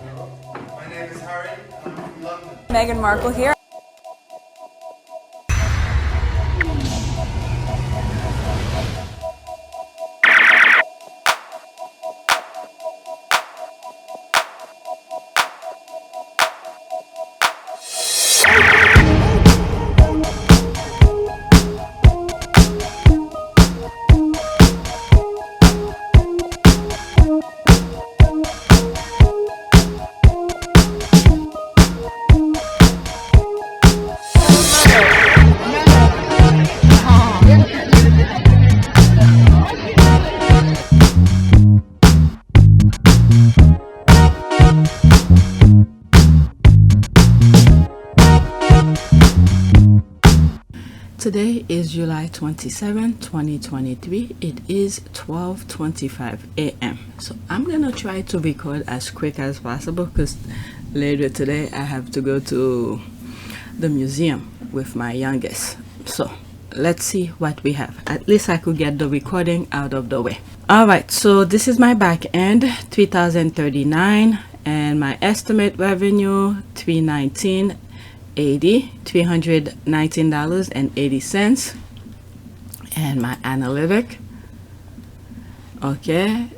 My name is Harry, and I'm from London. Meghan Markle here. Today is July 27, 2023. It is 12:25 a.m. So I'm gonna try to record as quick as possible because later today I have to go to the museum with my youngest. So let's see what we have. At least I could get the recording out of the way. Alright, so this is my back end, 3,039, and my estimate revenue, $319.80, $319.80, and my analytic, okay,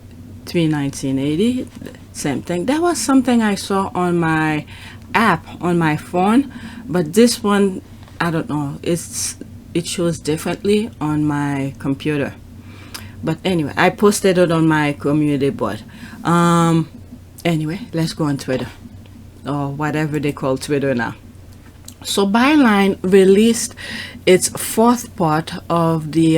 $319.80, same thing. That was something I saw on my app on my phone, but this one, I don't know, it shows differently on my computer. But anyway, I posted it on my community board. Anyway, let's go on Twitter, or whatever they call Twitter now. So Byline released its fourth part of the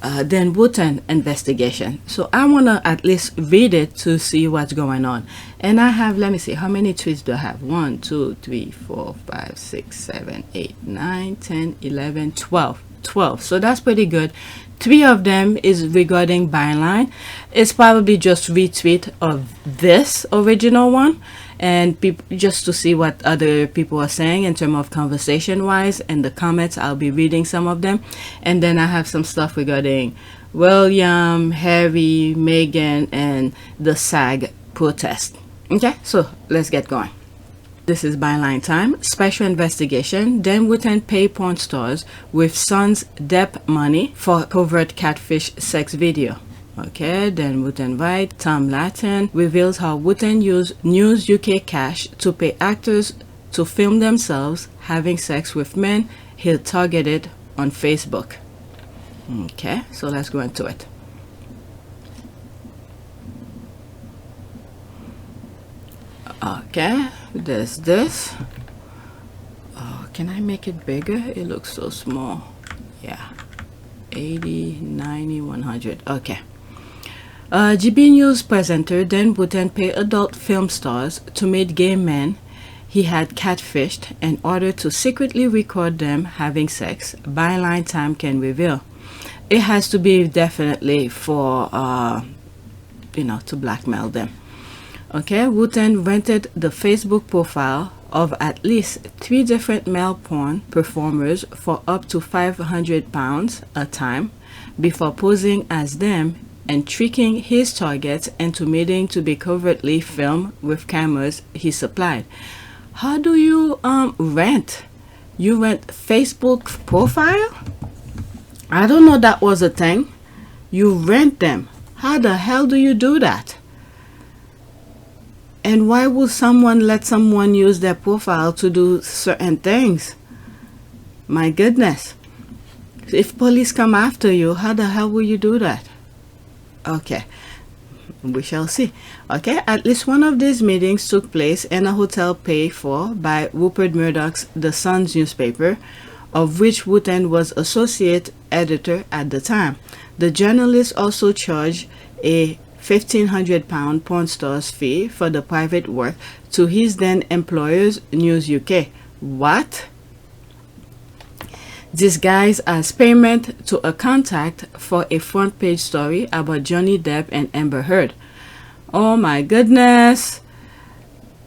Dan Wootton investigation. So I want to at least read it to see what's going on. And I have, let me see, how many tweets do I have? 1, 2, 3, 4, 5, 6, 7, 8, 9, 10, 11, 12. 12. So that's pretty good. 3 of them is regarding Byline. It's probably just retweet of this original one, and just to see what other people are saying in terms of conversation wise, and the comments I'll be reading some of them. And then I have some stuff regarding William, Harry, Meghan, and the SAG protest. Okay, so let's get going. This is Byline Time. Special investigation. Dan Wootton pay porn stars with son's Depp money for covert catfish sex video. Okay, Dan Wootton write. Tom Latin reveals how Wootton used News UK cash to pay actors to film themselves having sex with men he targeted on Facebook. Okay, so let's go into it. Okay, there's this. Oh, can I make it bigger? It looks so small. Yeah, 80, 90, 100. Okay. GB News presenter Dan Wootton paid adult film stars to meet gay men he had catfished in order to secretly record them having sex, Byline Time can reveal. It has to be definitely for, to blackmail them. Okay, Wootton rented the Facebook profile of at least 3 different male porn performers for up to £500 a time before posing as them and tricking his targets into meeting to be covertly filmed with cameras he supplied. How do you rent? You rent Facebook profile? I don't know that was a thing. You rent them. How the hell do you do that? And why would someone let someone use their profile to do certain things? My goodness. If police come after you, how the hell will you do that? Okay, we shall see. Okay, at least one of these meetings took place in a hotel paid for by Rupert Murdoch's The Sun's newspaper, of which Wootton was associate editor at the time. The journalist also charged a £1,500 porn star's fee for the private work to his then employers, News UK. What? Disguised as payment to a contact for a front page story about Johnny Depp and Amber Heard. Oh my goodness.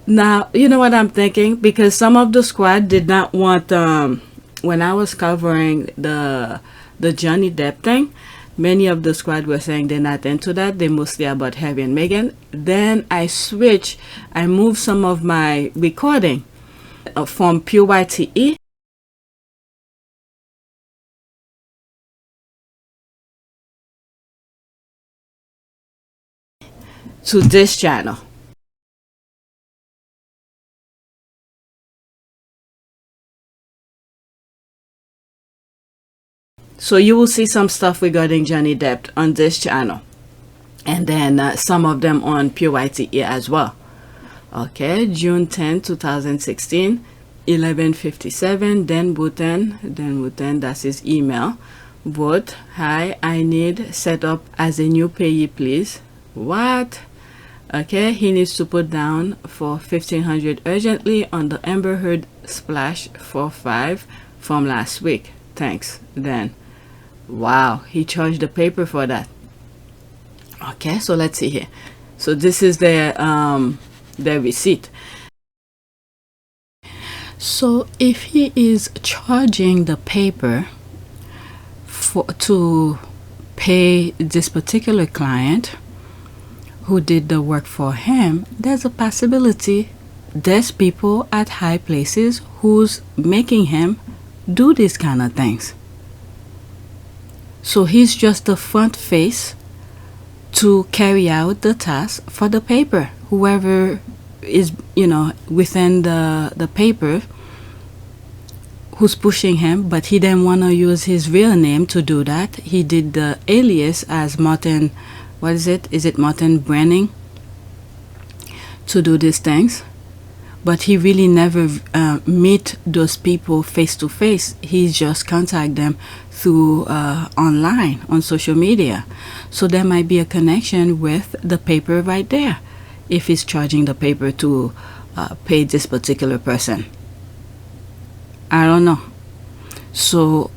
Now, you know what I'm thinking? Because some of the squad did not want, when I was covering the Johnny Depp thing, Many of the squad were saying they're not into that. They're mostly about Harry and Meghan. Then I moved some of my recording from Pt1 to this channel. So you will see some stuff regarding Johnny Depp on this channel, and then some of them on Pt1 as well. Okay, June 10, 2016, 11:57. Dan Wootton, that's his email. Vote, hi, I need set up as a new payee, please. What? Okay, he needs to put down for $1,500 urgently on the Amber Heard splash 45 from last week. Thanks, Dan. Wow, he charged the paper for that. Okay, so let's see here. So this is their receipt. So if he is charging the paper to pay this particular client who did the work for him, there's a possibility there's people at high places who's making him do these kind of things. So he's just the front face to carry out the task for the paper. Whoever is, within the paper who's pushing him, but he didn't want to use his real name to do that. He did the alias as Martin, what is it? Is it Martin Branning? To do these things. But he really never meet those people face to face. He just contact them through online, on social media. So there might be a connection with the paper right there, if he's charging the paper to pay this particular person. I don't know. So,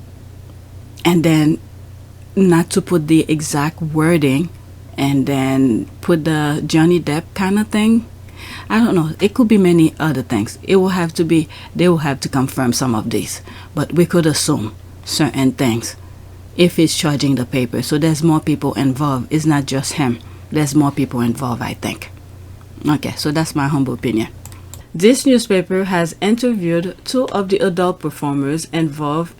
and then not to put the exact wording and then put the Johnny Depp kind of thing. I don't know. It could be many other things. They will have to confirm some of these, but we could assume certain things if he's charging the paper. So there's more people involved. It's not just him. There's more people involved, I think. Okay, so that's my humble opinion. This newspaper has interviewed 2 of the adult performers involved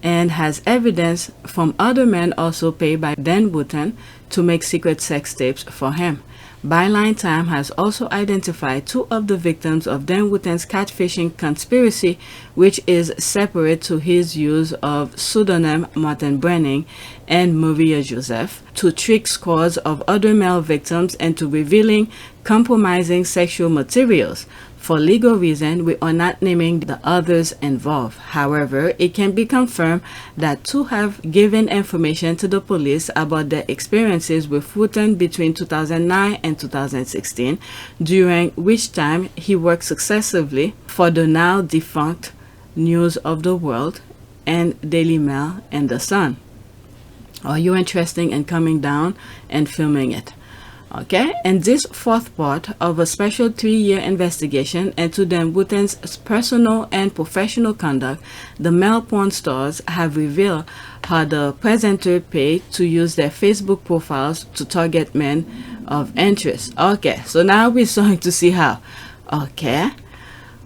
and has evidence from other men also paid by Dan Wootton to make secret sex tapes for him. Byline Times has also identified 2 of the victims of Dan Wootton's catfishing conspiracy, which is separate to his use of pseudonym Martin Branning and Maria Joseph, to trick scores of other male victims into revealing compromising sexual materials. For legal reasons, we are not naming the others involved. However, it can be confirmed that 2 have given information to the police about their experiences with Wootton between 2009 and 2016, during which time he worked successively for the now defunct News of the World and Daily Mail and The Sun. Are you interested in coming down and filming it? Okay, and this 4th part of a special 3-year investigation into Dan Wootton's personal and professional conduct, the male porn stars have revealed how the presenter paid to use their Facebook profiles to target men of interest. Okay, so now we're starting to see how. Okay,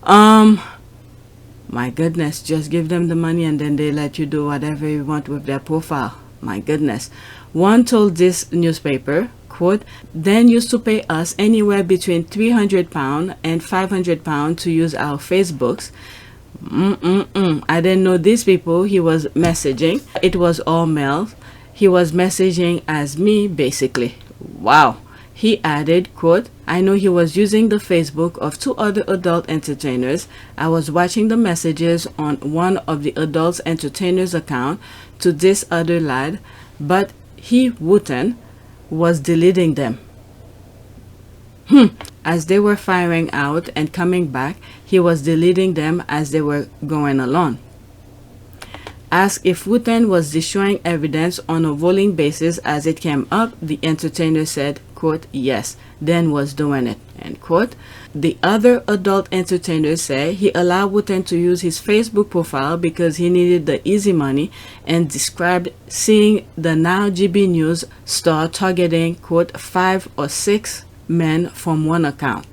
my goodness, just give them the money and then they let you do whatever you want with their profile. My goodness. One told this newspaper, quote, Dan used to pay us anywhere between £300 and £500 to use our Facebooks. I didn't know these people he was messaging. It was all male. He was messaging as me, basically. Wow. He added, quote, I know he was using the Facebook of 2 other adult entertainers. I was watching the messages on one of the adult entertainers' account to this other lad, but he, Wootton, was deleting them. As they were firing out and coming back, he was deleting them as they were going along. Asked if Wootton was destroying evidence on a rolling basis as it came up, the entertainer said, quote, yes, Dan was doing it, end quote. The other adult entertainer said he allowed Wootton to use his Facebook profile because he needed the easy money, and described seeing the Now GB News star targeting, quote, 5 or 6 men from one account.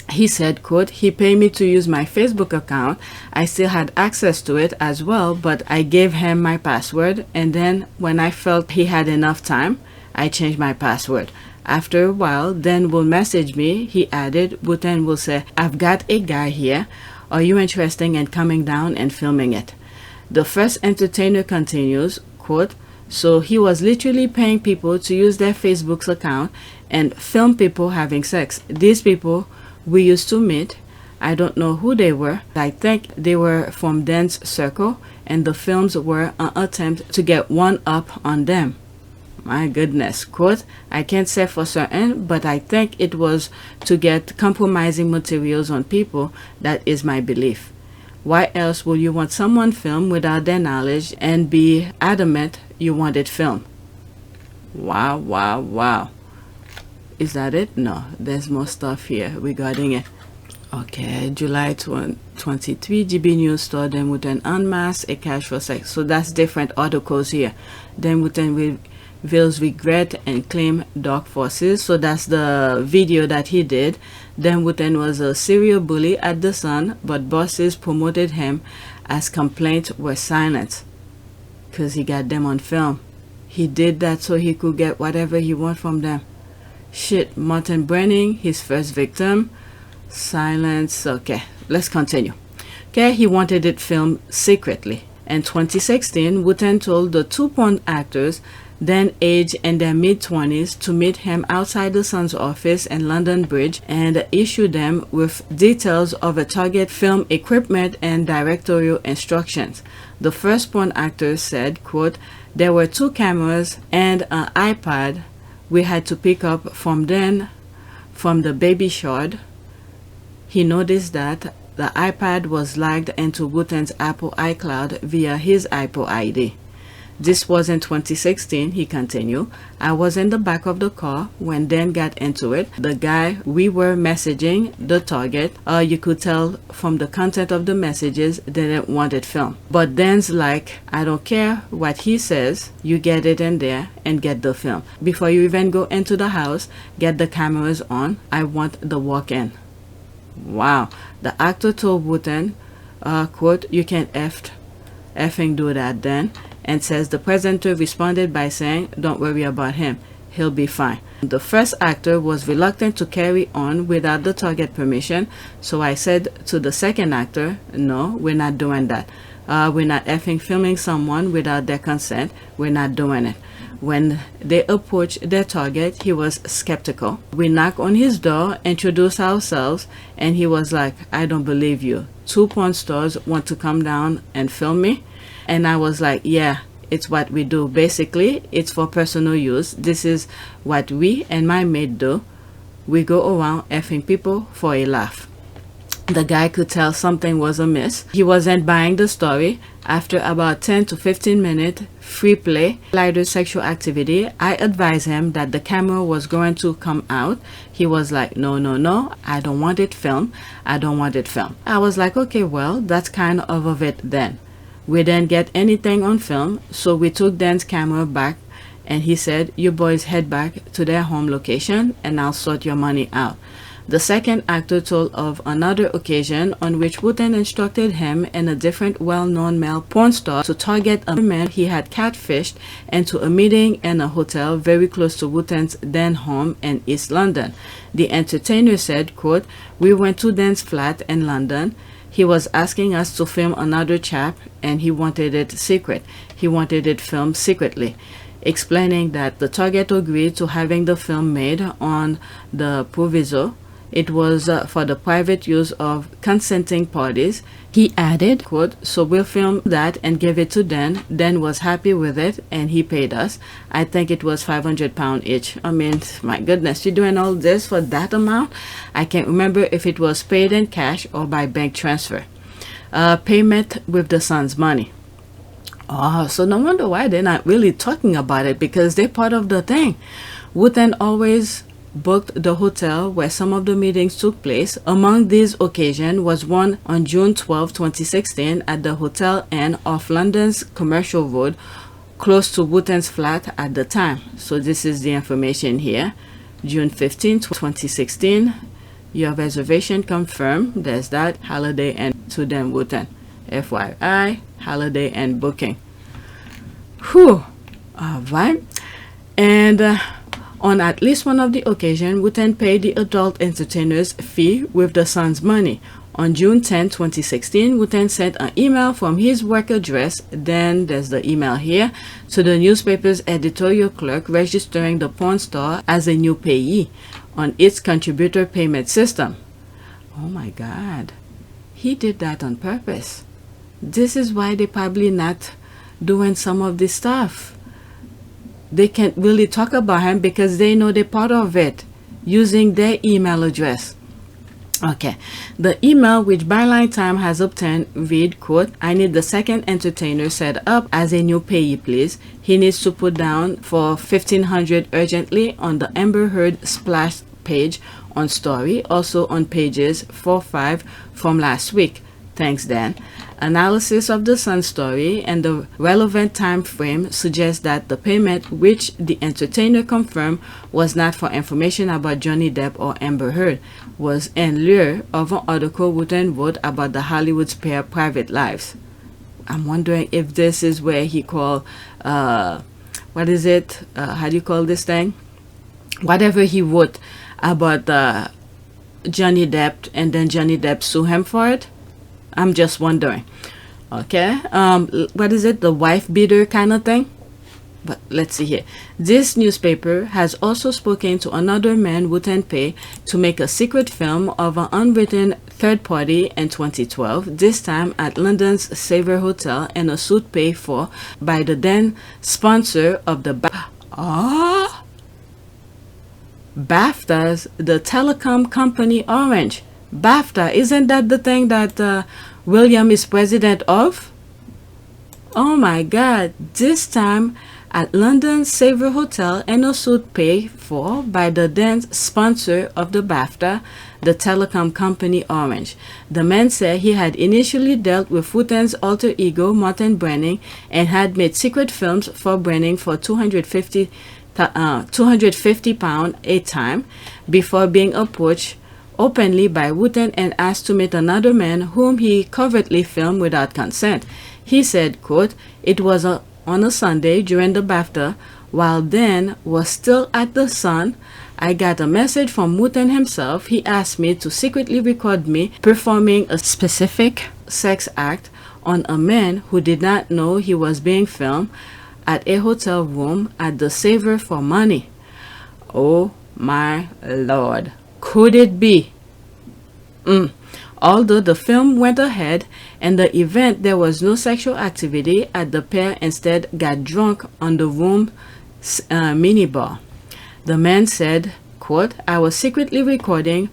He said, quote, he paid me to use my Facebook account. I still had access to it as well, but I gave him my password, and then when I felt he had enough time, I changed my password. After a while, Dan will message me. He added, Wootton will say, I've got a guy here. Are you interested in coming down and filming it? The first entertainer continues, quote, so he was literally paying people to use their Facebook's account and film people having sex. These people we used to meet. I don't know who they were. I think they were from Dan's circle, and the films were an attempt to get one up on them. My goodness, quote, I can't say for certain, but I think it was to get compromising materials on people. That is my belief. Why else would you want someone filmed without their knowledge and be adamant you want it filmed? Wow, wow, wow. Is that it? No, there's more stuff here regarding it. Okay, July 23, GB News store, Dan Wootton unmasked a cash for sex. So that's different articles here. Dan Wootton reveals regret and claim dark forces. So that's the video that he did. Dan Wootton was a serial bully at the Sun, but bosses promoted him as complaints were silenced because he got them on film. He did that so he could get whatever he want from them. Shit, Martin Brenning, his first victim. Silence. Okay, let's continue. Okay, he wanted it filmed secretly. In 2016, Wootton told the two porn actors, then aged in their mid-20s, to meet him outside the Sun's office in London Bridge and issue them with details of a target film equipment and directorial instructions. The first porn actor said, quote, there were 2 cameras and an iPad we had to pick up from the baby shard. He noticed that the iPad was logged into Wootton's Apple iCloud via his Apple ID. This was in 2016, he continued. I was in the back of the car when Dan got into it. The guy we were messaging, the target, you could tell from the content of the messages, didn't want it filmed. But Dan's like, I don't care what he says, you get it in there and get the film. Before you even go into the house, get the cameras on. I want the walk-in. Wow. The actor told Wootton, quote, you can't effing do that, Dan, and says the presenter responded by saying, don't worry about him, he'll be fine. The first actor was reluctant to carry on without the target permission, so I said to the second actor, no, we're not doing that. We're not effing filming someone without their consent. We're not doing it. When they approached their target, he was skeptical. We knocked on his door, introduced ourselves, and he was like, I don't believe you. 2 porn stars want to come down and film me? And I was like, yeah, it's what we do. Basically, it's for personal use. This is what we and my mate do. We go around effing people for a laugh. The guy could tell something was amiss. He wasn't buying the story. After about 10 to 15 minutes free play, lighter sexual activity, I advised him that the camera was going to come out. He was like, no, no, no, I don't want it filmed. I don't want it filmed. I was like, okay, well, that's kind of it then. We didn't get anything on film, so we took Dan's camera back, and he said, you boys head back to their home location and I'll sort your money out. The second actor told of another occasion on which Wootton instructed him and a different well-known male porn star to target a man he had catfished into a meeting in a hotel very close to Wootton's then home in East London. The entertainer said, quote, we went to Dan's flat in London. He was asking us to film another chap and he wanted it secret. He wanted it filmed secretly, explaining that the target agreed to having the film made on the proviso. It was for the private use of consenting parties. He added, quote, so we'll film that and give it to Dan. Dan was happy with it and he paid us. I think it was £500 each. I mean, my goodness, you're doing all this for that amount? I can't remember if it was paid in cash or by bank transfer. Payment with the Sun's money. Oh, so no wonder why they're not really talking about it, because they're part of the thing. Wootton always booked the hotel where some of the meetings took place. Among these occasions was one on June 12, 2016 at the Hotel Inn off London's Commercial Road, close to Wootton's flat at the time. So this is the information here. June 15, 2016. Your reservation confirmed. There's that. Holiday Inn to Dan Wootton. FYI, Holiday Inn booking. Whew. Alright. And on at least one of the occasions, Wootton paid the adult entertainer's fee with the son's money. On June 10, 2016, Wootton sent an email from his work address, then there's the email here, to the newspaper's editorial clerk registering the porn star as a new payee on its contributor payment system. Oh my God. He did that on purpose. This is why they probably not doing some of this stuff. They can't really talk about him because they know they're part of it, using their email address. Okay, the email which Byline Times has obtained read, quote, I need the second entertainer set up as a new payee, please. He needs to put down for $1,500 urgently on the Amber Heard splash page on story, also on pages 4-5 from last week. Thanks, Dan. Analysis of the Sun story and the relevant time frame suggests that the payment, which the entertainer confirmed was not for information about Johnny Depp or Amber Heard, was in lieu of an article Wootton wrote about the Hollywood's pair private lives. I'm wondering if this is where he called, what is it? How do you call this thing? Whatever he wrote about Johnny Depp, and then Johnny Depp sue him for it. I'm just wondering. Okay, what is it? The wife beater kind of thing? But let's see here. This newspaper has also spoken to another man Wootton paid to make a secret film of an unwritten third party in 2012, this time at London's Savour Hotel, in a suit paid for by the then sponsor of the BAFTAs, the telecom company Orange. BAFTA, isn't that the thing that William is president of? Oh my God, this time at London's Savour Hotel in a suit paid for by the then sponsor of the BAFTA, the telecom company Orange. The man said he had initially dealt with Wootton's alter ego Martin Branning and had made secret films for Branning for £250 a time before being approached openly by Wootton and asked to meet another man whom he covertly filmed without consent. He said, quote, it was on a Sunday during the BAFTA, while Dan was still at the Sun. I got a message from Wootton himself. He asked me to secretly record me performing a specific sex act on a man who did not know he was being filmed at a hotel room at the Savour for money. Oh my Lord. Could it be? Although the film went ahead and the event, there was no sexual activity at the pair instead got drunk on the room minibar. The man said, quote, I was secretly recording,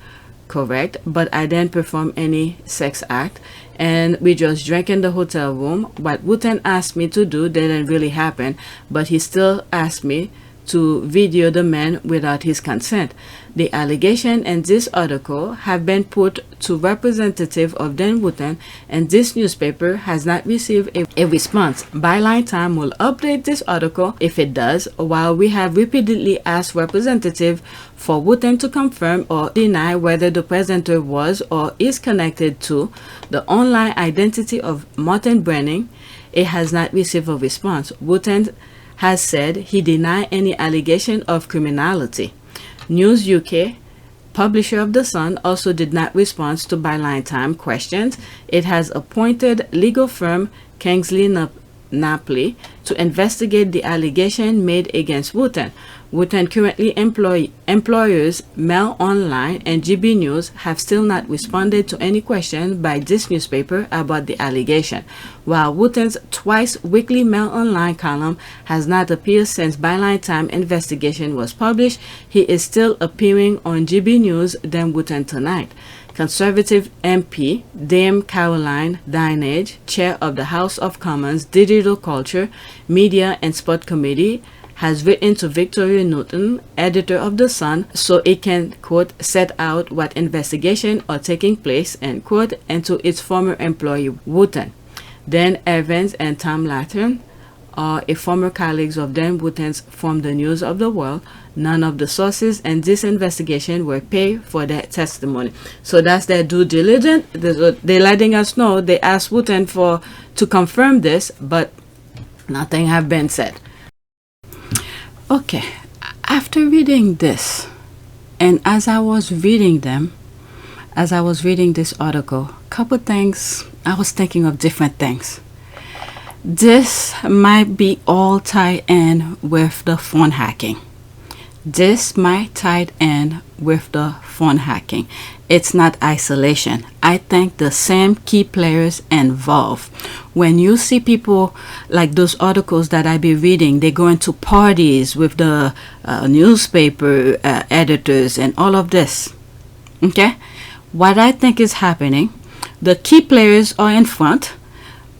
correct, but I didn't perform any sex act, and we just drank in the hotel room. What Wootton asked me to do didn't really happen, but he still asked me to video the man without his consent. The allegation in this article have been put to representative of Dan Wootton, and this newspaper has not received a response. Byline Times will update this article if it does, while we have repeatedly asked representative for Wootton to confirm or deny whether the presenter was or is connected to the online identity of Martin Branning. It has not received a response. Wootton has said he denied any allegation of criminality. News UK, publisher of The Sun, also did not respond to Byline Times questions. It has appointed legal firm Kingsley Napoli to investigate the allegation made against Wootton. Wootton currently employers Mail Online and GB News have still not responded to any question by this newspaper about the allegation. While Wootton's twice weekly Mail Online column has not appeared since Byline Times investigation was published, he is still appearing on GB News Dan Wootton tonight. Conservative MP Dame Caroline Dinenage, chair of the House of Commons Digital Culture, Media and Sport Committee, has written to Victoria Norton, editor of The Sun, so it can, quote, set out what investigation are taking place, end quote, and to its former employee Wootton. Dan Evans and Tom Latham are a former colleagues of Dan Wootton's from the News of the World. None of the sources in this investigation were paid for their testimony. So that's their due diligence. They're letting us know. They asked Wootton to confirm this, but nothing have been said. Okay, after reading this, and as I was reading this article, couple things, I was thinking of different things. This might be all tied in with the phone hacking. This might tie in with the phone hacking. It's not isolation. I think the same key players involved. When you see people like those articles that I be reading, they go into parties with the newspaper editors and all of this. Okay? What I think is happening, the key players are in front,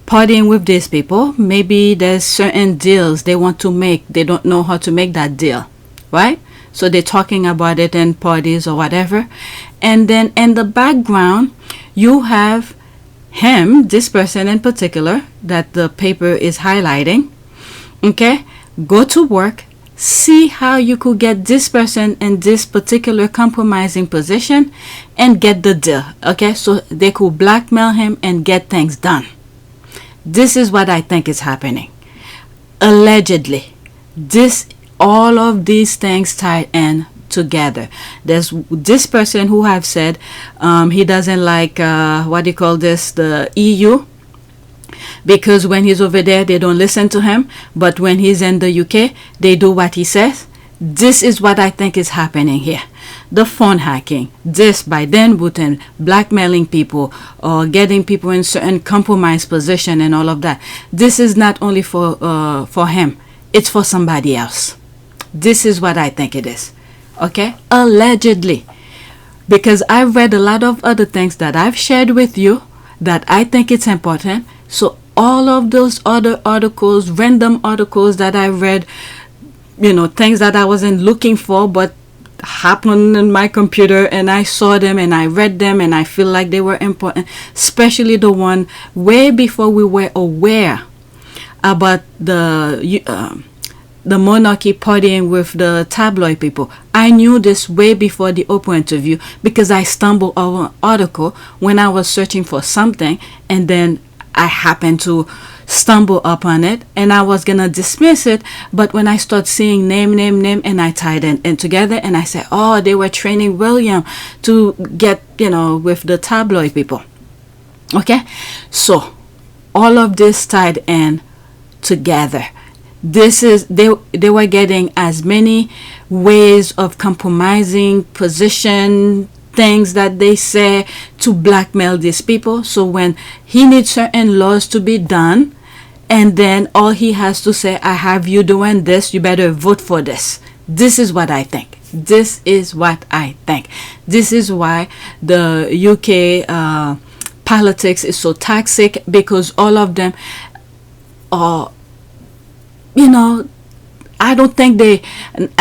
partying with these people. Maybe there's certain deals they want to make. They don't know how to make that deal, right? So they're talking about it in parties or whatever. And then in the background, you have him, this person in particular, that the paper is highlighting. Okay? Go to work. See how you could get this person in this particular compromising position and get the deal. Okay? So they could blackmail him and get things done. This is what I think is happening. Allegedly, all of these things tie in together. There's this person who have said he doesn't like the EU, because when he's over there they don't listen to him, but when he's in the UK they do what he says. This is what I think is happening here. The phone hacking, this by Dan Wootton, blackmailing people or getting people in certain compromised position and all of that. This is not only for him, it's for somebody else. This is what I think it is. Okay? Allegedly. Because I've read a lot of other things that I've shared with you that I think it's important. So all of those other articles, random articles that I read, things that I wasn't looking for but happened in my computer, and I saw them and I read them and I feel like they were important, especially the one way before we were aware about the monarchy partying with the tabloid people. I knew this way before the Oprah interview because I stumbled over an article when I was searching for something, and then I happened to stumble upon it and I was gonna dismiss it, but when I start seeing name and I tied it in together and I said, oh, they were training William to get with the tabloid people. Okay, so all of this tied in together. This is they were getting as many ways of compromising position, things that they say to blackmail these people. So when he needs certain laws to be done, and then all he has to say, I have you doing this, you better vote for this. This is what I think. This is what I think. This is why the UK politics is so toxic, because all of them are, I don't think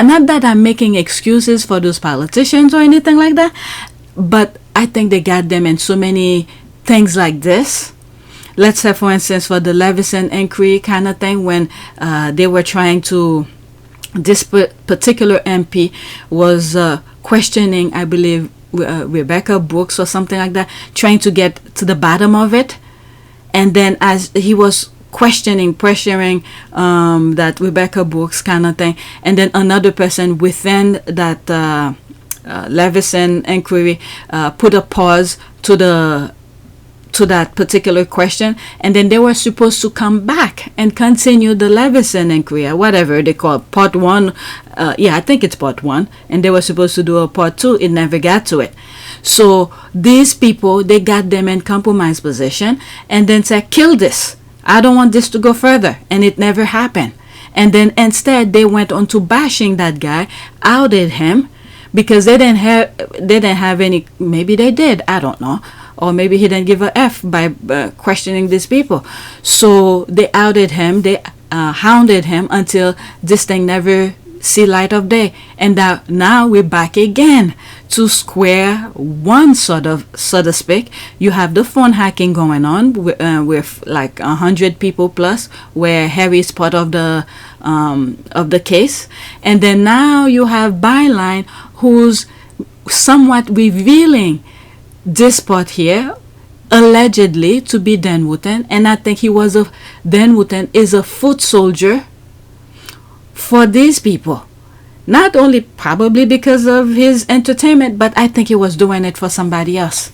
not that I'm making excuses for those politicians or anything like that, but I think they got them in so many things like this. Let's say, for instance, for the Leveson inquiry kind of thing, when they were trying to, this particular MP was questioning, I believe, Rebecca Brooks or something like that, trying to get to the bottom of it. And then as he was pressuring that Rebecca Brooks kind of thing, and then another person within that Leveson inquiry put a pause to that particular question, and then they were supposed to come back and continue the Leveson inquiry, whatever they call it, part 1. I think it's part 1, and they were supposed to do a part 2. It never got to it. So these people, they got them in compromised position and then said, kill this, I don't want this to go further, and it never happened. And then instead they went on to bashing that guy, outed him, because they didn't have any, maybe they did, I don't know, or maybe he didn't give a F by questioning these people. So they outed him, they hounded him until this thing never see light of day, and that now we're back again to square one, so to speak. You have the phone hacking going on with like 100 people plus, where Harry is part of the case, and then now you have Byline, who's somewhat revealing this part here, allegedly to be Dan Wootton, and I think Dan Wootton is a foot soldier for these people. Not only probably because of his entertainment, but I think he was doing it for somebody else.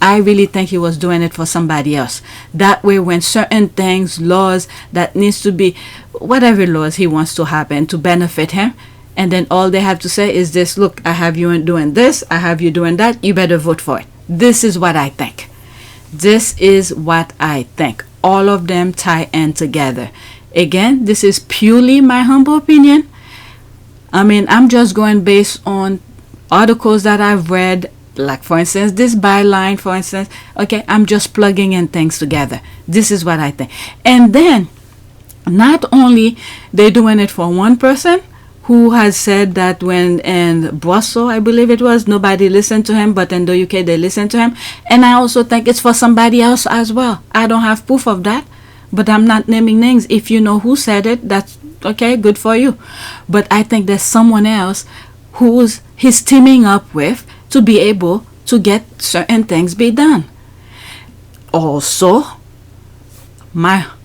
I really think he was doing it for somebody else. That way, when certain things, laws that needs to be, whatever laws he wants to happen to benefit him, and then all they have to say is this: look, I have you doing this, I have you doing that, you better vote for it. This is what I think. This is what I think. All of them tie in together. Again, this is purely my humble opinion. I mean, I'm just going based on articles that I've read, like for instance, this Byline, for instance. Okay, I'm just plugging in things together. This is what I think. And then, not only they're doing it for one person who has said that when in Brussels, I believe it was, nobody listened to him, but in the UK they listened to him. And I also think it's for somebody else as well. I don't have proof of that, but I'm not naming names. If you know who said it, that's okay, good for you. But I think there's someone else he's teaming up with to be able to get certain things be done. Also,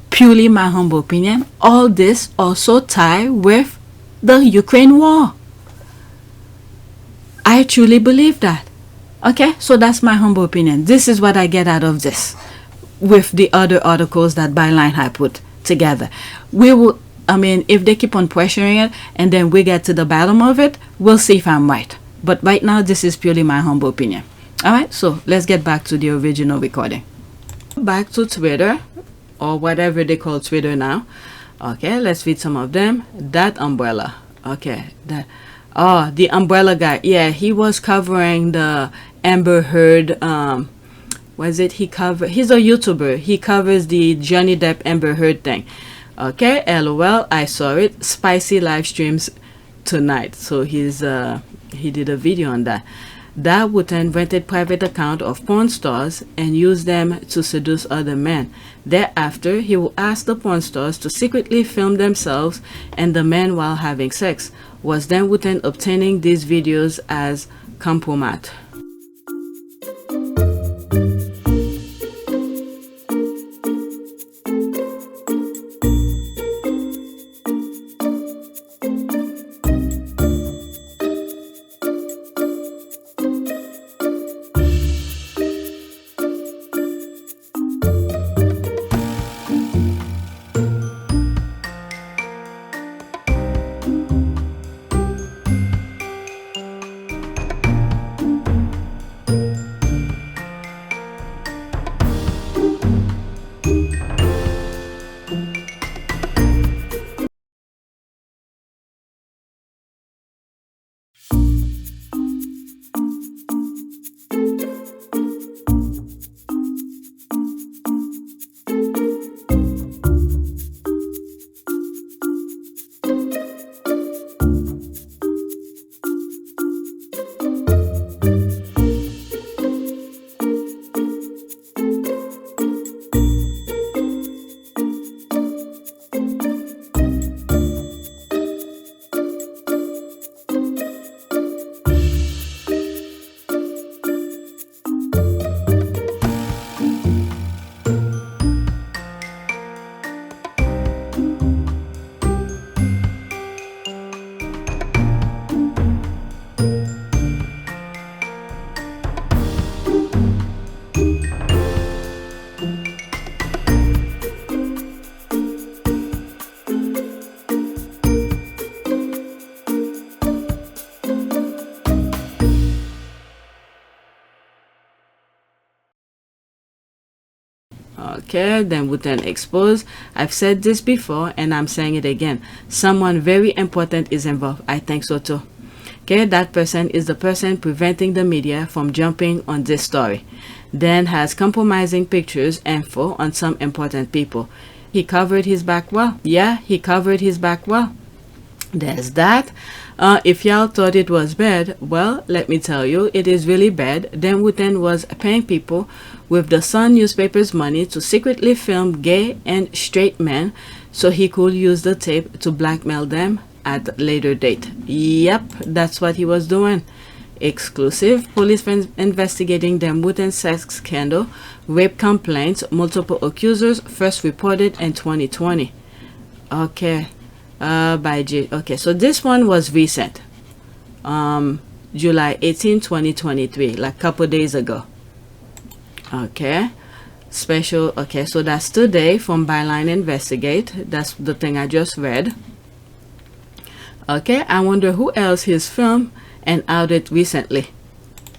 purely my humble opinion, all this also tie with the Ukraine war. I truly believe that. Okay, so that's my humble opinion. This is what I get out of this, with the other articles that Byline had put together. If they keep on pressuring it and then we get to the bottom of it, we'll see if I'm right. But right now, this is purely my humble opinion. Alright, so let's get back to the original recording. Back to Twitter, or whatever they call Twitter now. Okay, let's read some of them. That umbrella. Okay, the umbrella guy. Yeah, he was covering the Amber Heard, he's a YouTuber. He covers the Johnny Depp Amber Heard thing. Okay, LOL, I saw it. Spicy live streams tonight. So he did a video on that. Dan Wootton rented private account of porn stars and used them to seduce other men. Thereafter, he will ask the porn stars to secretly film themselves and the men while having sex. Was Dan Wootton obtaining these videos as compromat? Okay, Dan Wootton exposed. I've said this before and I'm saying it again. Someone very important is involved. I think so too. Okay, that person is the person preventing the media from jumping on this story. Dan has compromising pictures info on some important people. He covered his back well. Yeah, he covered his back well. There's that. If y'all thought it was bad, well, let me tell you, it is really bad. Dan Wootton was paying people with the Sun newspaper's money to secretly film gay and straight men so he could use the tape to blackmail them at a later date. Yep, that's what he was doing. Exclusive. Police investigating Dan Wootton's sex scandal, rape complaints, multiple accusers, first reported in 2020. Okay. Okay, so this one was recent. July 18, 2023, like a couple days ago. Okay. Special. Okay, so that's today from Byline Investigate. That's the thing I just read. Okay, I wonder who else he's filmed and outed recently.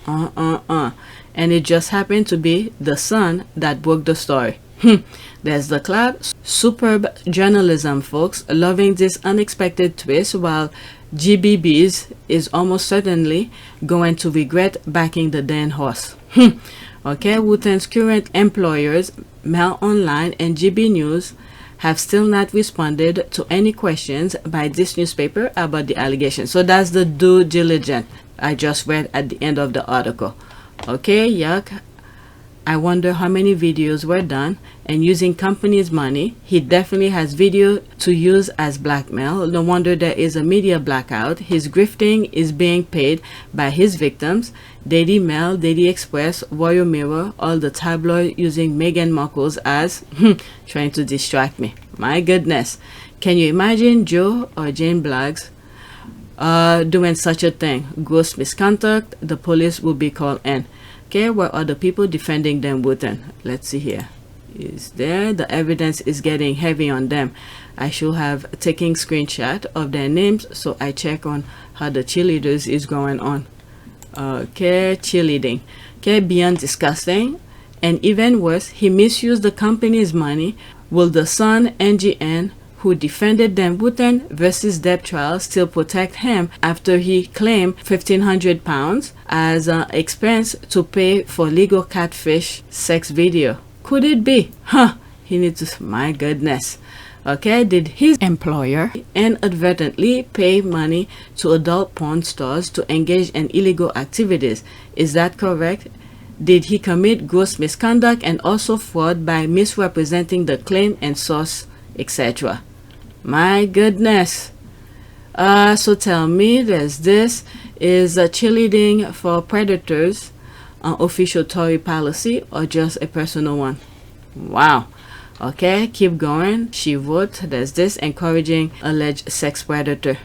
And it just happened to be the Sun that broke the story. There's the cloud. Superb journalism, folks. Loving this unexpected twist, while GBBs is almost certainly going to regret backing the Dan horse. Okay, Wootton's current employers, Mail Online and GB News, have still not responded to any questions by this newspaper about the allegation. So that's the due diligence I just read at the end of the article. Okay, yuck. I wonder how many videos were done, and using company's money. He definitely has video to use as blackmail. No wonder there is a media blackout. His grifting is being paid by his victims. Daily Mail, Daily Express, Royal Mirror, all the tabloid using Meghan Markle's as trying to distract me. My goodness. Can you imagine Joe or Jane Blaggs doing such a thing? Gross misconduct, the police will be called in. Okay, where are the people defending Dan Wootton? Let's see here. Is there? The evidence is getting heavy on them. I should have taken screenshot of their names so I check on how the cheerleaders is going on. Okay, cheerleading. Okay, beyond disgusting. And even worse, he misused the company's money. Will the Sun NGN, who defended Dan Wootton versus Depp trial, still protect him after he claimed £1,500 as an expense to pay for legal Catfish sex video? Could it be? He needs to, my goodness. Okay, did his employer inadvertently pay money to adult porn stars to engage in illegal activities? Is that correct? Did he commit gross misconduct and also fraud by misrepresenting the claim and source, etc.? My goodness. So tell me, there's this. Is cheerleading for predators an official Tory policy or just a personal one? Wow. Okay, keep going. She wrote, there's this, encouraging alleged sex predator.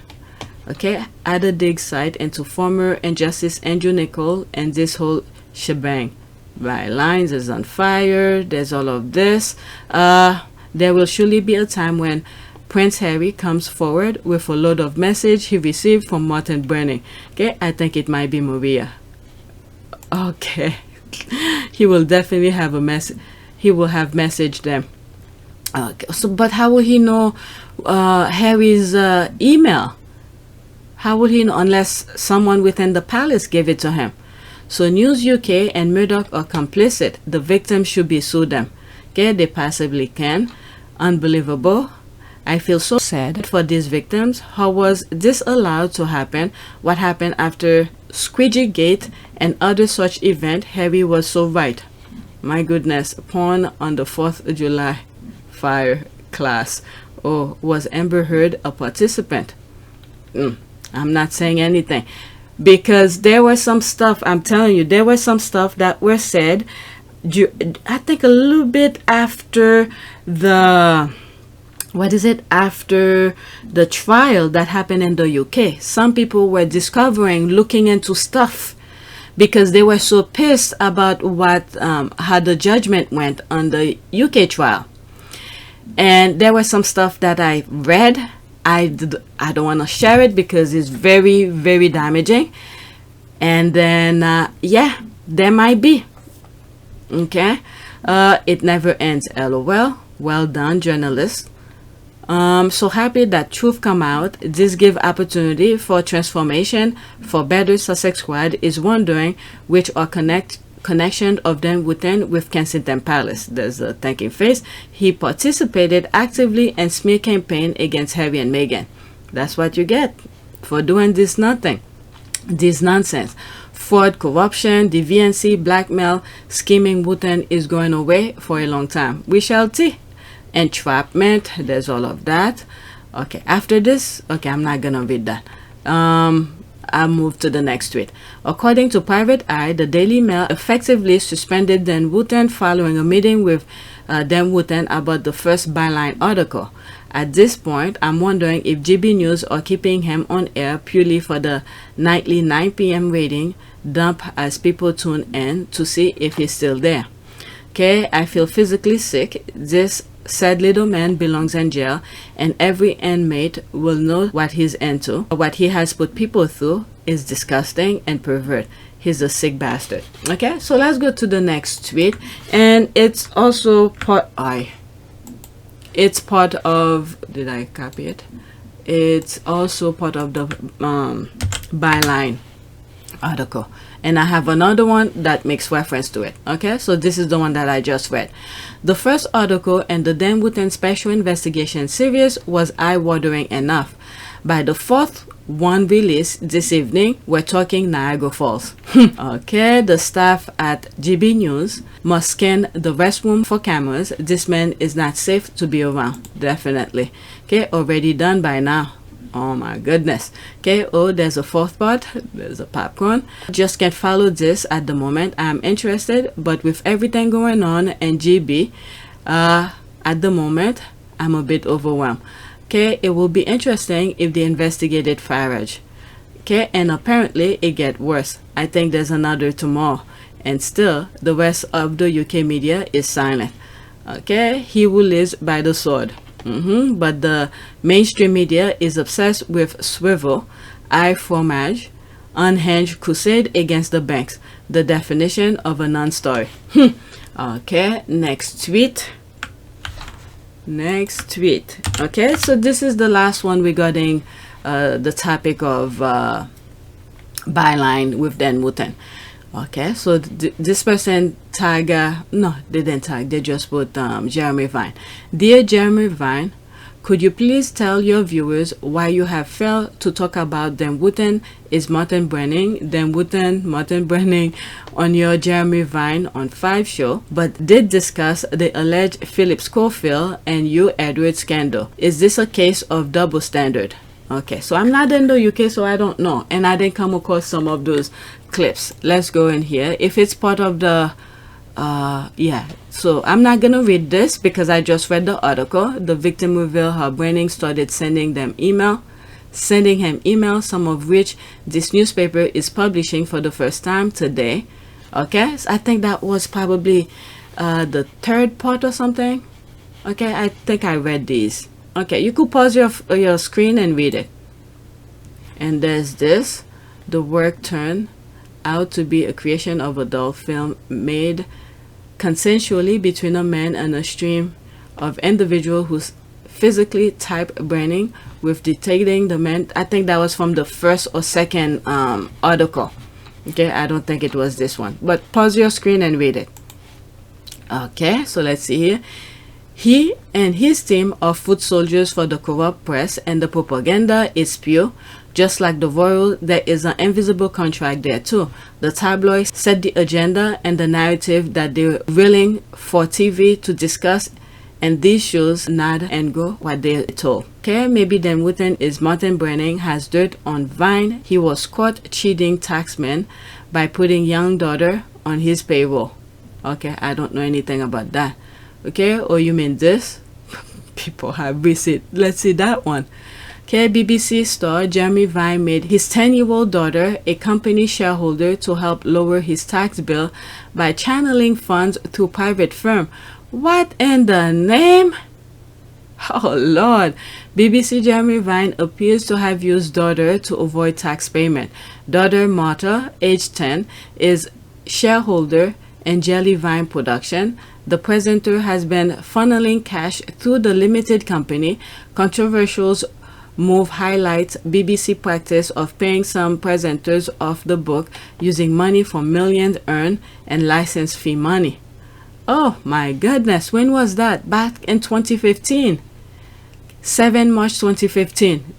Okay, add a dig site into former Injustice Andrew Nicole and this whole shebang. Byline is on fire. There's all of this. There will surely be a time when Prince Harry comes forward with a load of message he received from Martin Burning. Okay, I think it might be Maria. Okay. He will definitely have a message. He will have messaged them. Okay, so but how will he know Harry's email? How would he know unless someone within the palace gave it to him? So News UK and Murdoch are complicit. The victims should be sued them. Okay, they possibly can. Unbelievable. I feel so sad for these victims. How was this allowed to happen? What happened after Squeegee Gate and other such event? Harry was so right. My goodness. Porn on the 4th of July fire class. Oh, was Amber Heard a participant? I'm not saying anything. Because there was some stuff, I'm telling you, there was some stuff that were said, I think a little bit after the, after the trial that happened in the UK. Some people were discovering, looking into stuff because they were so pissed about how the judgment went on the UK trial. And there was some stuff that I read. I don't want to share it because it's very, very damaging. And then, yeah, there might be. Okay. It never ends, LOL. Well done, journalist. So happy that truth come out. This give opportunity for transformation for better. Sussex Squad is wondering which are connection of Dan Wootton with Kensington Palace. There's a thanking face. He participated actively in smear campaign against Harry and Meghan. That's what you get for doing this nonsense. Fraud, corruption, deviancy, blackmail, scheming. Wootton is going away for a long time. We shall see. Entrapment, there's all of that. Okay, after this, okay, I'm not gonna read that. I'll move to the next tweet. According to Private Eye, the Daily Mail effectively suspended Dan Wootton following a meeting with Dan Wootton about the first Byline article. At this point, I'm wondering if GB News are keeping him on air purely for the nightly 9 p.m. rating dump as people tune in to see if he's still there. Okay, I feel physically sick. This sad little man belongs in jail, and every inmate will know what he's into. What he has put people through is disgusting and pervert. He's a sick bastard. Okay, so let's go to the next tweet, and it's also it's part of, did I copy it? It's also part of the Byline article, and I have another one that makes reference to it. Okay, so this is the one that I just read. The first article in the Dan Wootton Special Investigation series was eye-watering enough. By the fourth one released this evening, we're talking Niagara Falls. Okay, the staff at GB News must scan the restroom for cameras. This man is not safe to be around. Definitely. Okay, already done by now. Oh my goodness. Okay, oh, there's a fourth part. There's a popcorn. Just can't follow this at the moment. I'm interested, but with everything going on in GB at the moment, I'm a bit overwhelmed. Okay, it will be interesting if they investigated Farage. Okay, and apparently it gets worse. I think there's another tomorrow, and still the rest of the UK media is silent. Okay, he who lives by the sword. But the mainstream media is obsessed with swivel, eye fromage, unhinged crusade against the banks. The definition of a non-story. Okay, next tweet. Okay, so this is the last one regarding the topic of Byline with Dan Wootton. Okay, so this person tag, no, they didn't tag, they just put Jeremy Vine. Dear Jeremy Vine, could you please tell your viewers why you have failed to talk about Dan Wootton is Martin Brenning, Dan Wootton, Martin Brenning on your Jeremy Vine on 5 show, but did discuss the alleged Philip Schofield and Hugh Edwards scandal. Is this a case of double standard? Okay, so I'm not in the UK, so I don't know, and I didn't come across some of those clips. Let's go in here. If it's part of the yeah, so I'm not gonna read this because I just read the article. The victim revealed how Brenning started sending him email, some of which this newspaper is publishing for the first time today. Okay, so I think that was probably the third part or something. Okay, I think I read these. Okay, you could pause your screen and read it. And there's this. The work turned out to be a creation of adult film made consensually between a man and a stream of individual who's physically type Brenning with dictating the man. I think that was from the first or second article. Okay, I don't think it was this one, but pause your screen and read it. Okay, so let's see here. He and his team are foot soldiers for the corrupt press, and the propaganda is pure. Just like the royal, there is an invisible contract there too. The tabloids set the agenda and the narrative that they're willing for TV to discuss, and these shows nod and go what they're told. Okay, maybe Dan Wootton is Martin Brenning has dirt on Vine. He was caught cheating taxmen by putting young daughter on his payroll. Okay, I don't know anything about that. Okay, or you mean this? People have receipt. Let's see that one. Okay, BBC star Jeremy Vine made his 10-year-old daughter a company shareholder to help lower his tax bill by channeling funds through private firm. What in the name? Oh Lord. BBC Jeremy Vine appears to have used daughter to avoid tax payment. Daughter Martha, age 10, is shareholder in Jelly Vine Production. The presenter has been funneling cash through the limited company. Controversials move highlights BBC practice of paying some presenters of the book using money from millions earned and license fee money. Oh my goodness, when was that? Back in 2015. 7 March 2015.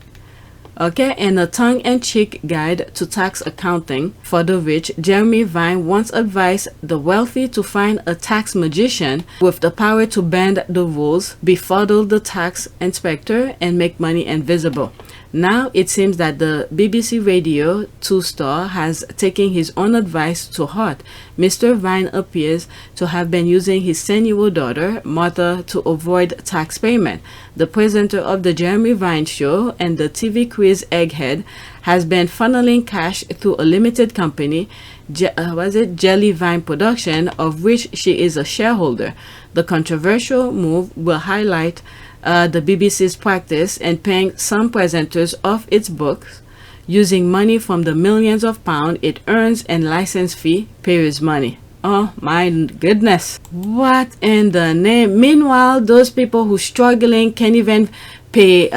Okay, in a tongue-in-cheek guide to tax accounting for the rich, Jeremy Vine once advised the wealthy to find a tax magician with the power to bend the rules, befuddle the tax inspector, and make money invisible. Now it seems that the BBC Radio 2 star has taken his own advice to heart. Mr. Vine appears to have been using his 10-year-old daughter, Martha, to avoid tax payment. The presenter of the Jeremy Vine Show and the TV quiz Egghead has been funneling cash through a limited company, Jelly Vine Production, of which she is a shareholder. The controversial move will highlight the BBC's practice in paying some presenters of its books using money from the millions of pounds it earns in license fee payers' money. Oh my goodness. What in the name? Meanwhile, those people who struggling can't even pay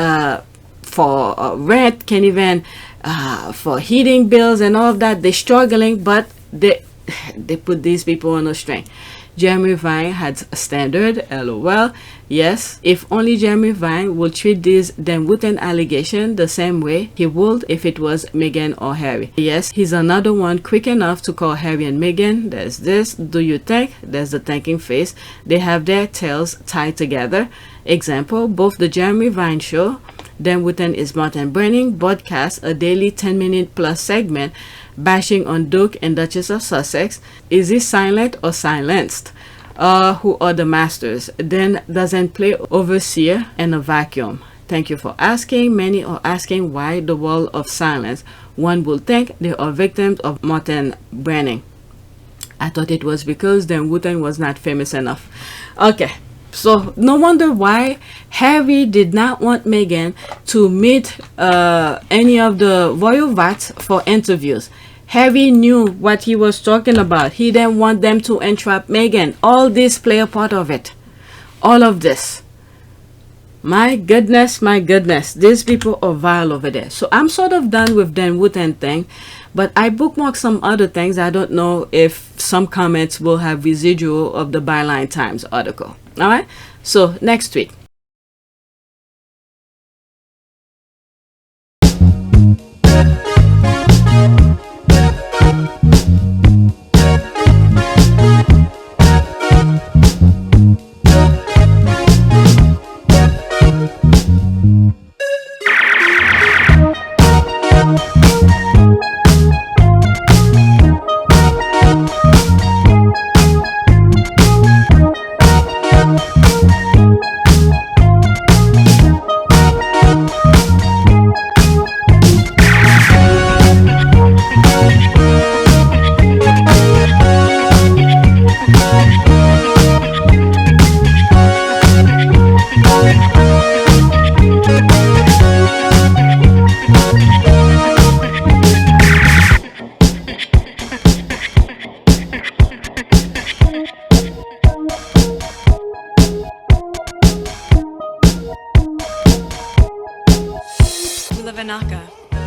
for rent, can't even for heating bills and all of that. They're struggling, but they put these people on a string. Jeremy Vine had a standard, lol. Yes, if only Jeremy Vine would treat these Dan Wootton allegation the same way he would if it was Meghan or Harry. Yes, he's another one quick enough to call Harry and Meghan. There's this, do you think? There's the thinking face. They have their tails tied together. Example, both the Jeremy Vine Show, Dan Wootton is Martin Brenning, broadcast a daily 10-minute plus segment bashing on Duke and Duchess of Sussex. Is he silent or silenced? Who are the masters? Then doesn't play overseer in a vacuum. Thank you for asking. Many are asking why the wall of silence. One will think they are victims of Martin Brenning. I thought it was because Dan Wootton was not famous enough. Okay. So no wonder why Harry did not want Meghan to meet any of the royal vats for interviews. Harry knew what he was talking about. He didn't want them to entrap Meghan. All this play a part of it. All of this. My goodness, my goodness. These people are vile over there. So I'm sort of done with Dan Wootton thing. But I bookmarked some other things. I don't know if some comments will have residual of the Byline Times article. All right. So next week.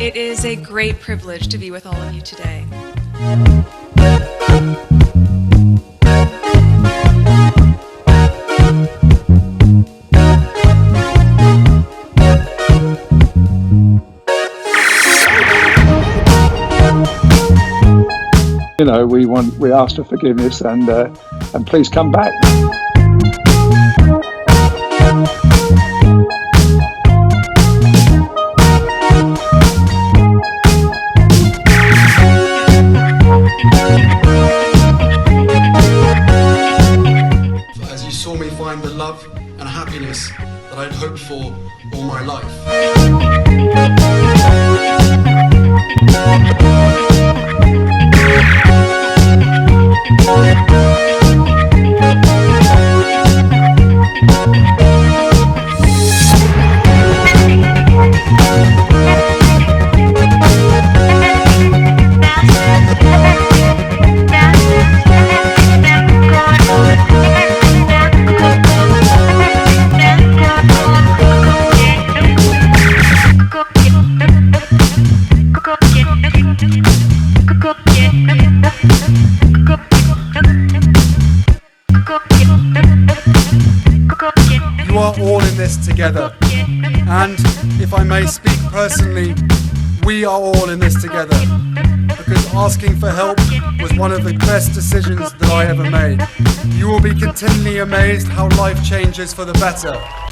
It is a great privilege to be with all of you today. You know, we ask for forgiveness and please come back. As you saw me find the love and happiness that I'd hoped for all my life. You are all in this together. And if I may speak personally, we are all in this together. Because asking for help was one of the best decisions that I ever made. You will be continually amazed how life changes for the better.